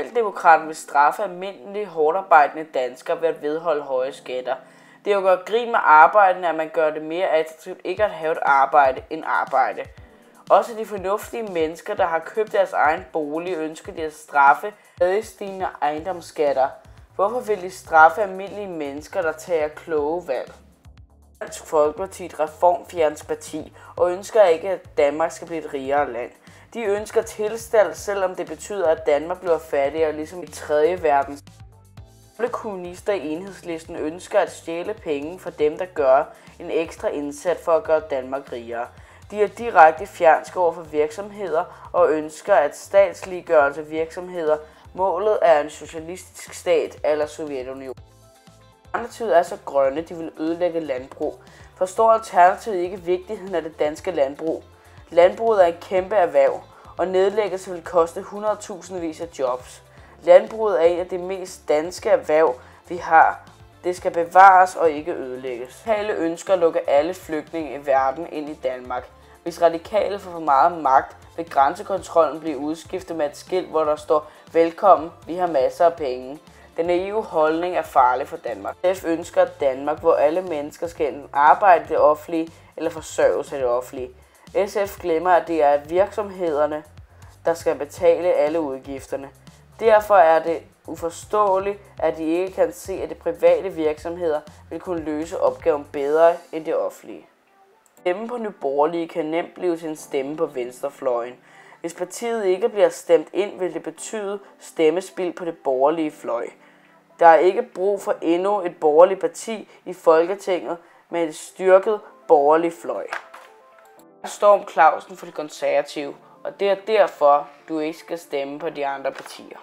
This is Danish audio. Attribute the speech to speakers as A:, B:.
A: Socialdemokraterne vil straffe almindelige hårdarbejdende danskere ved at vedholde høje skatter. Det er jo at gøre grin med arbejdende, at man gør det mere attraktivt ikke at have et arbejde end arbejde. Også de fornuftige mennesker, der har købt deres egen bolig, ønsker de at straffe stadig stigende ejendomsskatter. Hvorfor vil de straffe almindelige mennesker, der tager kloge valg? Dansk Folkeparti er et reformfjendsk parti og ønsker ikke, at Danmark skal blive et rigere land. De ønsker tilstand, selvom det betyder, at Danmark bliver fattigere, ligesom i 3. verden. Alle kommunister i Enhedslisten ønsker at stjæle penge fra dem, der gør en ekstra indsats for at gøre Danmark rigere. De er direkte fjendske over for virksomheder og ønsker at statsliggørelse virksomheder. Målet er en socialistisk stat eller Sovjetunionen. Alternativet er så grønne, de vil ødelægge landbrug. Forstår Alternativet ikke vigtigheden af det danske landbrug? Landbruget er en kæmpe erhverv, og nedlæggelse vil koste 100.000 af jobs. Landbruget er en af de mest danske erhverv, vi har. Det skal bevares og ikke ødelægges. Radikale ønsker at lukke alle flygtninge i verden ind i Danmark. Hvis radikale får for meget magt, vil grænsekontrollen blive udskiftet med et skilt, hvor der står "Velkommen, vi har masser af penge". Den naive holdning er farlig for Danmark. SF ønsker et Danmark, hvor alle mennesker skal enten arbejde i det offentlige eller forsørges af det offentlige. SF glemmer, at det er virksomhederne, der skal betale alle udgifterne. Derfor er det uforståeligt, at de ikke kan se, at de private virksomheder vil kunne løse opgaven bedre end det offentlige. Stemme på Nye Borgerlige kan nemt blive til en stemme på venstrefløjen. Hvis partiet ikke bliver stemt ind, vil det betyde stemmespil på det borgerlige fløj. Der er ikke brug for endnu et borgerligt parti i Folketinget med et styrket borgerlig fløj. Storm Clausen for De Konservative, og det er derfor, du ikke skal stemme på de andre partier.